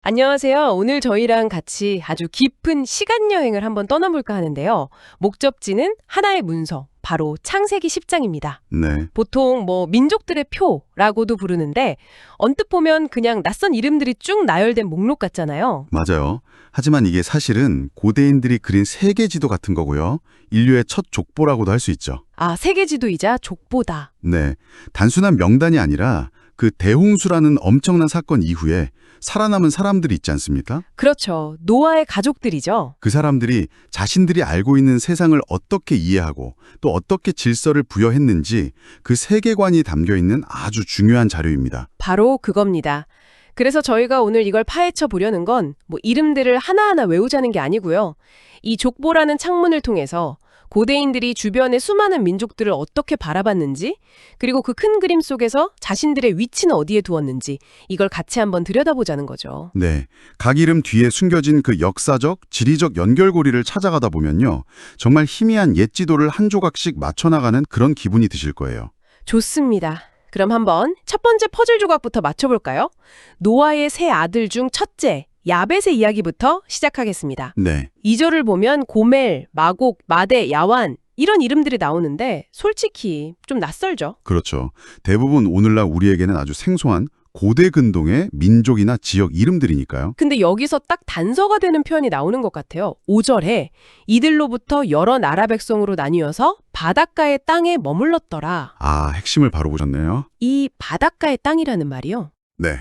안녕하세요. 오늘 저희랑 같이 아주 깊은 시간 여행을 한번 떠나볼까 하는데요. 목적지는 하나의 문서, 바로 창세기 10장입니다. 네, 보통 민족들의 표라고도 부르는데 언뜻 보면 그냥 낯선 이름들이 쭉 나열된 목록 같잖아요. 맞아요. 하지만 이게 사실은 고대인들이 그린 세계 지도 같은 거고요. 인류의 첫 족보라고도 할 수 있죠. 아, 세계지도이자 족보다. 네, 단순한 명단이 아니라 그 대홍수라는 엄청난 사건 이후에 살아남은 사람들이 있지 않습니까? 그렇죠. 노아의 가족들이죠. 그 사람들이 자신들이 알고 있는 세상을 어떻게 이해하고 또 어떻게 질서를 부여했는지 그 세계관이 담겨 있는 아주 중요한 자료입니다. 바로 그겁니다. 그래서 저희가 오늘 이걸 파헤쳐 보려는 건 이름들을 하나하나 외우자는 게 아니고요. 이 족보라는 창문을 통해서 고대인들이 주변의 수많은 민족들을 어떻게 바라봤는지, 그리고 그 큰 그림 속에서 자신들의 위치는 어디에 두었는지 이걸 같이 한번 들여다보자는 거죠. 네, 각 이름 뒤에 숨겨진 그 역사적, 지리적 연결고리를 찾아가다 보면요. 정말 희미한 옛 지도를 한 조각씩 맞춰나가는 그런 기분이 드실 거예요. 좋습니다. 그럼 한번 첫 번째 퍼즐 조각부터 맞춰볼까요? 노아의 세 아들 중 첫째, 야벳의 이야기부터 시작하겠습니다. 네. 2절을 보면 고멜, 마곡, 마대, 야완 이런 이름들이 나오는데 솔직히 좀 낯설죠? 그렇죠. 대부분 오늘날 우리에게는 아주 생소한 고대 근동의 민족이나 지역 이름들이니까요. 근데 여기서 딱 단서가 되는 표현이 나오는 것 같아요. 5절에 이들로부터 여러 나라 백성으로 나뉘어서 바닷가의 땅에 머물렀더라. 아, 핵심을 바로 보셨네요. 이 바닷가의 땅이라는 말이요. 네.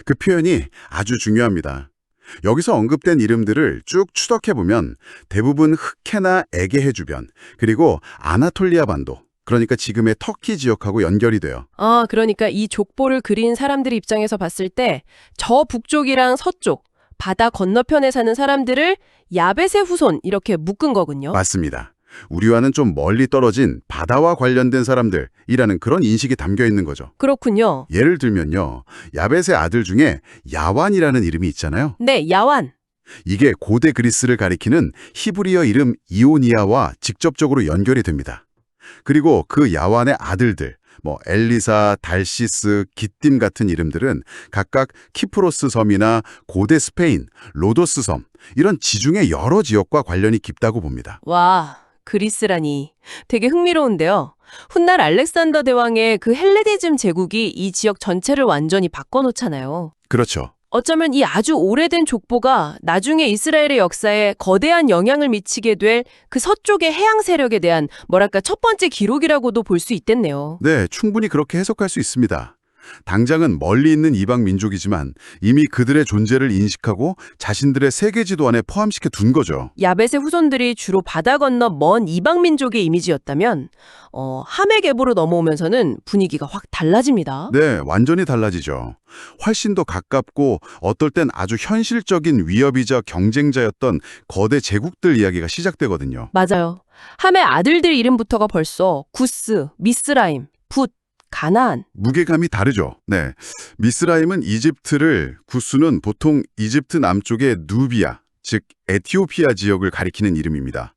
그 표현이 아주 중요합니다. 여기서 언급된 이름들을 쭉 추적해보면 대부분 흑해나 에게해 주변, 그리고 아나톨리아 반도, 그러니까 지금의 터키 지역하고 연결이 돼요. 아, 그러니까 이 족보를 그린 사람들 입장에서 봤을 때 저 북쪽이랑 서쪽, 바다 건너편에 사는 사람들을 야벳의 후손 이렇게 묶은 거군요. 맞습니다. 우리와는 좀 멀리 떨어진 바다와 관련된 사람들이라는 그런 인식이 담겨 있는 거죠. 그렇군요. 예를 들면요. 야벳의 아들 중에 야완이라는 이름이 있잖아요. 네, 야완. 이게 고대 그리스를 가리키는 히브리어 이름 이오니아와 직접적으로 연결이 됩니다. 그리고 그 야완의 아들들, 엘리사, 달시스, 기띔 같은 이름들은 각각 키프로스 섬이나 고대 스페인, 로도스 섬, 이런 지중해 여러 지역과 관련이 깊다고 봅니다. 와, 그리스라니. 되게 흥미로운데요. 훗날 알렉산더 대왕의 그 헬레니즘 제국이 이 지역 전체를 완전히 바꿔놓잖아요. 그렇죠. 어쩌면 이 아주 오래된 족보가 나중에 이스라엘의 역사에 거대한 영향을 미치게 될 그 서쪽의 해양 세력에 대한 첫 번째 기록이라고도 볼 수 있겠네요. 네, 충분히 그렇게 해석할 수 있습니다. 당장은 멀리 있는 이방 민족이지만 이미 그들의 존재를 인식하고 자신들의 세계 지도 안에 포함시켜 둔 거죠. 야벳의 후손들이 주로 바다 건너 먼 이방 민족의 이미지였다면 하메게보로 넘어오면서는 분위기가 확 달라집니다. 네, 완전히 달라지죠. 훨씬 더 가깝고 어떨 땐 아주 현실적인 위협이자 경쟁자였던 거대 제국들 이야기가 시작되거든요. 맞아요. 함의 아들들 이름부터가 벌써 구스, 미스라임, 붓, 가나안. 무게감이 다르죠. 네, 미스라임은 이집트를, 구스는 보통 이집트 남쪽의 누비아, 즉 에티오피아 지역을 가리키는 이름입니다.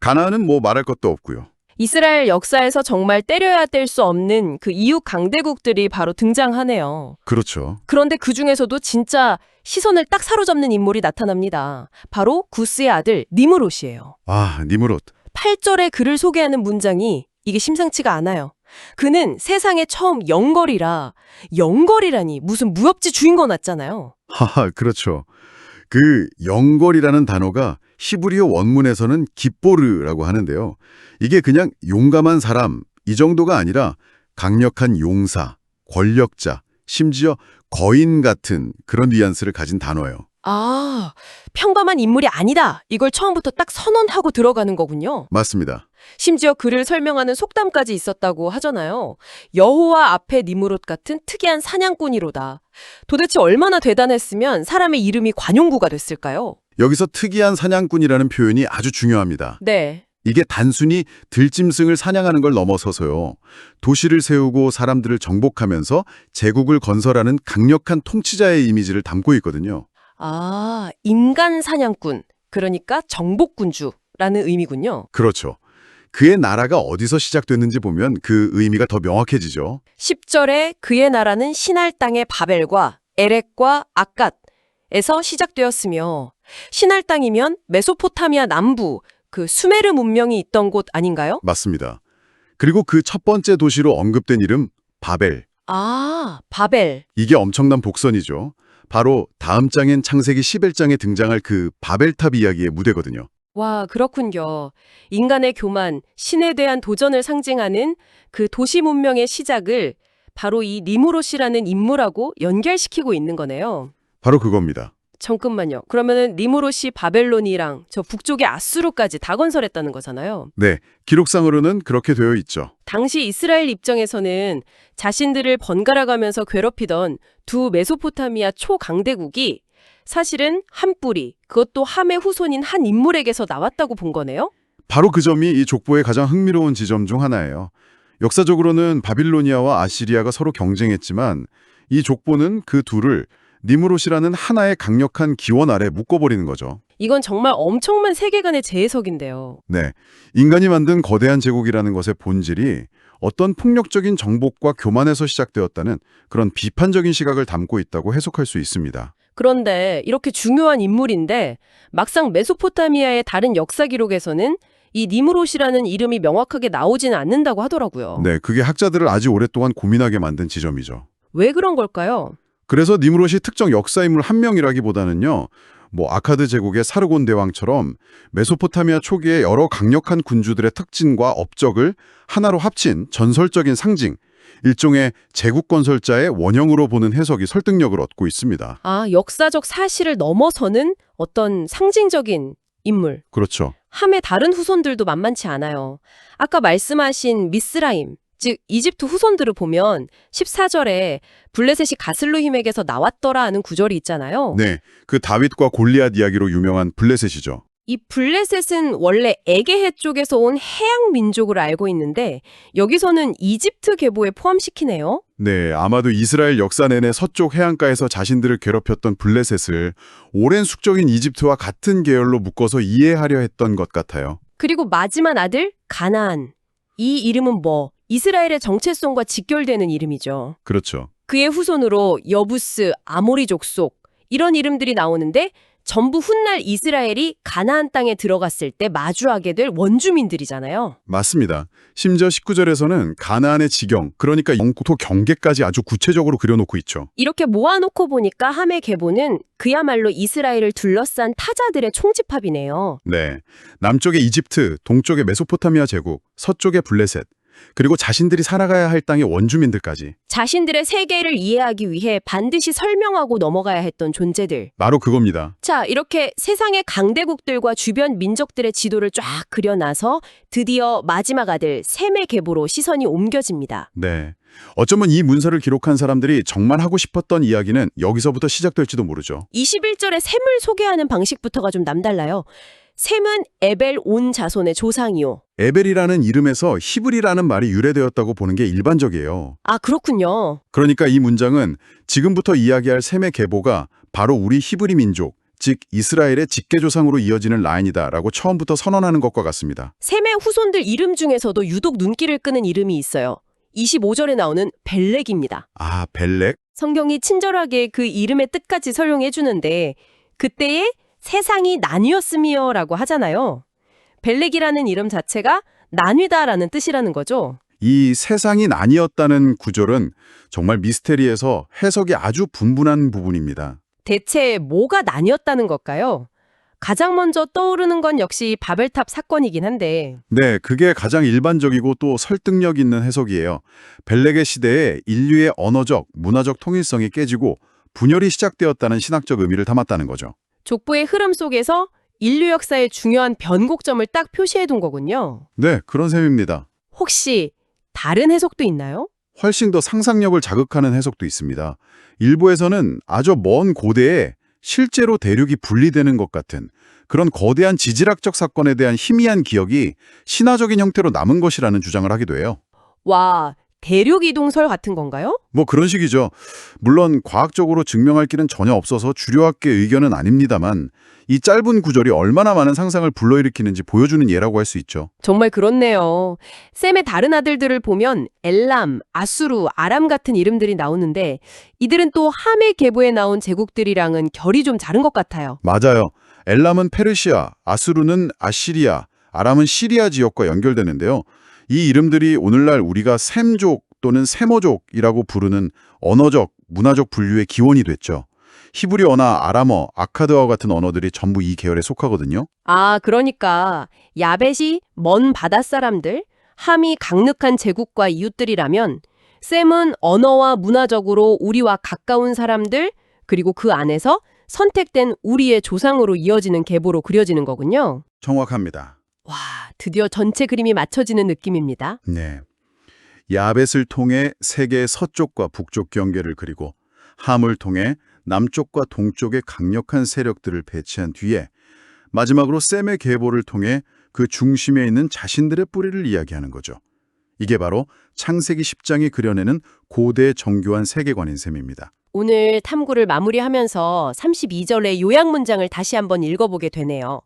가나안은 말할 것도 없고요. 이스라엘 역사에서 정말 때려야 뗄 수 없는 그 이웃 강대국들이 바로 등장하네요. 그렇죠. 그런데 그 중에서도 진짜 시선을 딱 사로잡는 인물이 나타납니다. 바로 구스의 아들 니므롯이에요. 아, 니므롯. 8절에 그를 소개하는 문장이 이게 심상치가 않아요. 그는 세상에 처음 영걸이라니 무슨 무협지 주인공 같잖아요. 하하, 그렇죠. 그 영걸이라는 단어가 히브리어 원문에서는 깃보르라고 하는데요. 이게 그냥 용감한 사람 이 정도가 아니라 강력한 용사, 권력자, 심지어 거인 같은 그런 뉘앙스를 가진 단어예요. 아, 평범한 인물이 아니다. 이걸 처음부터 딱 선언하고 들어가는 거군요. 맞습니다. 심지어 그를 설명하는 속담까지 있었다고 하잖아요. 여호와 앞에 니므롯 같은 특이한 사냥꾼이로다. 도대체 얼마나 대단했으면 사람의 이름이 관용구가 됐을까요? 여기서 특이한 사냥꾼이라는 표현이 아주 중요합니다. 네. 이게 단순히 들짐승을 사냥하는 걸 넘어서서요. 도시를 세우고 사람들을 정복하면서 제국을 건설하는 강력한 통치자의 이미지를 담고 있거든요. 아, 인간 사냥꾼. 그러니까 정복군주라는 의미군요. 그렇죠. 그의 나라가 어디서 시작됐는지 보면 그 의미가 더 명확해지죠. 10절에 그의 나라는 시날 땅의 바벨과 에렉과 아갓, 에서 시작되었으며 신할 땅이면 메소포타미아 남부, 그 수메르 문명이 있던 곳 아닌가요? 맞습니다. 그리고 그 첫 번째 도시로 언급된 이름 바벨. 아, 바벨. 이게 엄청난 복선이죠. 바로 다음 장인 창세기 11장에 등장할 그 바벨탑 이야기의 무대거든요. 와, 그렇군요. 인간의 교만, 신에 대한 도전을 상징하는 그 도시 문명의 시작을 바로 이 니무롯이라는 인물하고 연결시키고 있는 거네요. 바로 그겁니다. 잠깐만요. 그러면은 니무롯이 바벨론이랑 저 북쪽의 아수르까지 다 건설했다는 거잖아요. 네, 기록상으로는 그렇게 되어 있죠. 당시 이스라엘 입장에서는 자신들을 번갈아가면서 괴롭히던 두 메소포타미아 초강대국이 사실은 한 뿌리, 그것도 함의 후손인 한 인물에게서 나왔다고 본 거네요? 바로 그 점이 이 족보의 가장 흥미로운 지점 중 하나예요. 역사적으로는 바빌로니아와 아시리아가 서로 경쟁했지만 이 족보는 그 둘을 니무롯이라는 하나의 강력한 기원 아래 묶어버리는 거죠. 이건 정말 엄청난 세계관의 재해석인데요. 네, 인간이 만든 거대한 제국이라는 것의 본질이 어떤 폭력적인 정복과 교만에서 시작되었다는 그런 비판적인 시각을 담고 있다고 해석할 수 있습니다. 그런데 이렇게 중요한 인물인데 막상 메소포타미아의 다른 역사 기록에서는 이 니무롯이라는 이름이 명확하게 나오지는 않는다고 하더라고요. 네, 그게 학자들을 아주 오랫동안 고민하게 만든 지점이죠. 왜 그런 걸까요? 그래서 니무롯이 특정 역사인물 한 명이라기보다는요, 아카드 제국의 사르곤 대왕처럼 메소포타미아 초기의 여러 강력한 군주들의 특징과 업적을 하나로 합친 전설적인 상징, 일종의 제국 건설자의 원형으로 보는 해석이 설득력을 얻고 있습니다. 아, 역사적 사실을 넘어서는 어떤 상징적인 인물. 그렇죠. 함의 다른 후손들도 만만치 않아요. 아까 말씀하신 미스라임, 즉 이집트 후손들을 보면 14절에 블레셋이 가슬루힘에게서 나왔더라 하는 구절이 있잖아요. 네, 그 다윗과 골리앗 이야기로 유명한 블레셋이죠. 이 블레셋은 원래 에게해 쪽에서 온 해양 민족으로 알고 있는데 여기서는 이집트 계보에 포함시키네요. 네, 아마도 이스라엘 역사 내내 서쪽 해안가에서 자신들을 괴롭혔던 블레셋을 오랜 숙적인 이집트와 같은 계열로 묶어서 이해하려 했던 것 같아요. 그리고 마지막 아들 가나안. 이 이름은 이스라엘의 정체성과 직결되는 이름이죠. 그렇죠. 그의 후손으로 여부스, 아모리 족속 이런 이름들이 나오는데 전부 훗날 이스라엘이 가나안 땅에 들어갔을 때 마주하게 될 원주민들이잖아요. 맞습니다. 심지어 19절에서는 가나안의 지경, 그러니까 영토 경계까지 아주 구체적으로 그려놓고 있죠. 이렇게 모아놓고 보니까 함의 계보는 그야말로 이스라엘을 둘러싼 타자들의 총집합이네요. 네, 남쪽에 이집트, 동쪽에 메소포타미아 제국, 서쪽에 블레셋, 그리고 자신들이 살아가야 할 땅의 원주민들까지. 자신들의 세계를 이해하기 위해 반드시 설명하고 넘어가야 했던 존재들. 바로 그겁니다. 자, 이렇게 세상의 강대국들과 주변 민족들의 지도를 쫙 그려놔서 드디어 마지막 아들 셈의 계보로 시선이 옮겨집니다. 네. 어쩌면 이 문서를 기록한 사람들이 정말 하고 싶었던 이야기는 여기서부터 시작될지도 모르죠. 21절에 셈을 소개하는 방식부터가 좀 남달라요. 셈은 에벨 온 자손의 조상이요. 에벨이라는 이름에서 히브리라는 말이 유래되었다고 보는 게 일반적이에요. 아, 그렇군요. 그러니까 이 문장은 지금부터 이야기할 셈의 계보가 바로 우리 히브리 민족, 즉 이스라엘의 직계조상으로 이어지는 라인이다라고 처음부터 선언하는 것과 같습니다. 셈의 후손들 이름 중에서도 유독 눈길을 끄는 이름이 있어요. 25절에 나오는 벨렉입니다. 아, 벨렉? 성경이 친절하게 그 이름의 뜻까지 설명해 주는데 그때의 세상이 나뉘었으며라고 하잖아요. 벨렉이라는 이름 자체가 나뉘다라는 뜻이라는 거죠. 이 세상이 나뉘었다는 구절은 정말 미스테리에서 해석이 아주 분분한 부분입니다. 대체 뭐가 나뉘었다는 걸까요? 가장 먼저 떠오르는 건 역시 바벨탑 사건이긴 한데 네, 그게 가장 일반적이고 또 설득력 있는 해석이에요. 벨렉의 시대에 인류의 언어적, 문화적 통일성이 깨지고 분열이 시작되었다는 신학적 의미를 담았다는 거죠. 족보의 흐름 속에서 인류 역사의 중요한 변곡점을 딱 표시해 둔 거군요. 네, 그런 셈입니다. 혹시 다른 해석도 있나요? 훨씬 더 상상력을 자극하는 해석도 있습니다. 일부에서는 아주 먼 고대에 실제로 대륙이 분리되는 것 같은 그런 거대한 지질학적 사건에 대한 희미한 기억이 신화적인 형태로 남은 것이라는 주장을 하기도 해요. 와, 대륙 이동설 같은 건가요? 뭐 그런 식이죠. 물론 과학적으로 증명할 길은 전혀 없어서 주류학계 의견은 아닙니다만 이 짧은 구절이 얼마나 많은 상상을 불러일으키는지 보여주는 예라고 할 수 있죠. 정말 그렇네요. 셈의 다른 아들들을 보면 엘람, 아수르, 아람 같은 이름들이 나오는데 이들은 또 함의 계보에 나온 제국들이랑은 결이 좀 다른 것 같아요. 맞아요. 엘람은 페르시아, 아수르는 아시리아, 아람은 시리아 지역과 연결되는데요. 이 이름들이 오늘날 우리가 셈족 또는 세머족이라고 부르는 언어적, 문화적 분류의 기원이 됐죠. 히브리어나 아람어, 아카드어 같은 언어들이 전부 이 계열에 속하거든요. 아, 그러니까 야벳이 먼 바닷사람들, 함이 강력한 제국과 이웃들이라면 셈은 언어와 문화적으로 우리와 가까운 사람들, 그리고 그 안에서 선택된 우리의 조상으로 이어지는 계보로 그려지는 거군요. 정확합니다. 와, 드디어 전체 그림이 맞춰지는 느낌입니다. 네. 야벳을 통해 세계의 서쪽과 북쪽 경계를 그리고 함을 통해 남쪽과 동쪽의 강력한 세력들을 배치한 뒤에 마지막으로 셈의 계보를 통해 그 중심에 있는 자신들의 뿌리를 이야기하는 거죠. 이게 바로 창세기 10장이 그려내는 고대 정교한 세계관인 셈입니다. 오늘 탐구를 마무리하면서 32절의 요약 문장을 다시 한번 읽어보게 되네요.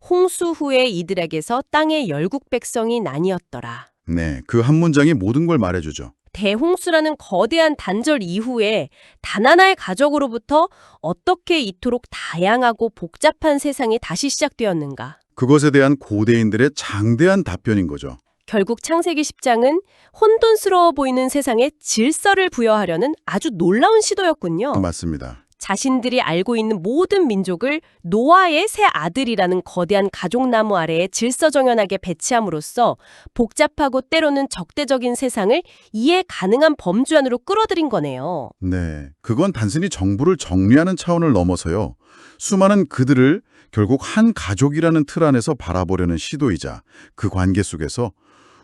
홍수 후에 이들에게서 땅의 열국 백성이 나뉘었더라. 네, 그 한 문장이 모든 걸 말해주죠. 대홍수라는 거대한 단절 이후에 단 하나의 가족으로부터 어떻게 이토록 다양하고 복잡한 세상이 다시 시작되었는가. 그것에 대한 고대인들의 장대한 답변인 거죠. 결국 창세기 10장은 혼돈스러워 보이는 세상에 질서를 부여하려는 아주 놀라운 시도였군요. 맞습니다. 자신들이 알고 있는 모든 민족을 노아의 세 아들이라는 거대한 가족나무 아래에 질서정연하게 배치함으로써 복잡하고 때로는 적대적인 세상을 이해 가능한 범주 안으로 끌어들인 거네요. 네, 그건 단순히 정부를 정리하는 차원을 넘어서요. 수많은 그들을 결국 한 가족이라는 틀 안에서 바라보려는 시도이자 그 관계 속에서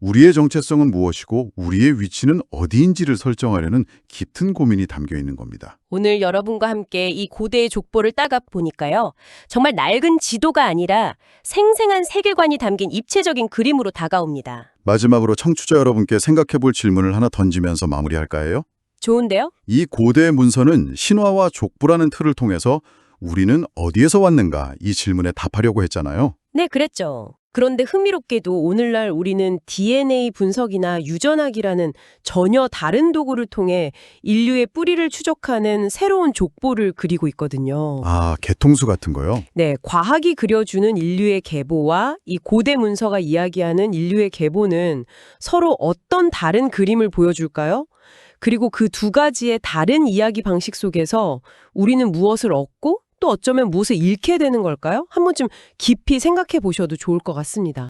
우리의 정체성은 무엇이고 우리의 위치는 어디인지를 설정하려는 깊은 고민이 담겨 있는 겁니다. 오늘 여러분과 함께 이 고대의 족보를 따가 보니까요. 정말 낡은 지도가 아니라 생생한 세계관이 담긴 입체적인 그림으로 다가옵니다. 마지막으로 청취자 여러분께 생각해 볼 질문을 하나 던지면서 마무리할까요? 좋은데요? 이 고대 문서는 신화와 족보라는 틀을 통해서 우리는 어디에서 왔는가 이 질문에 답하려고 했잖아요. 네, 그랬죠. 그런데 흥미롭게도 오늘날 우리는 DNA 분석이나 유전학이라는 전혀 다른 도구를 통해 인류의 뿌리를 추적하는 새로운 족보를 그리고 있거든요. 아, 개통수 같은 거요? 네, 과학이 그려주는 인류의 계보와 이 고대 문서가 이야기하는 인류의 계보는 서로 어떤 다른 그림을 보여줄까요? 그리고 그 두 가지의 다른 이야기 방식 속에서 우리는 무엇을 얻고 또 어쩌면 무엇을 잃게 되는 걸까요? 한 번쯤 깊이 생각해 보셔도 좋을 것 같습니다.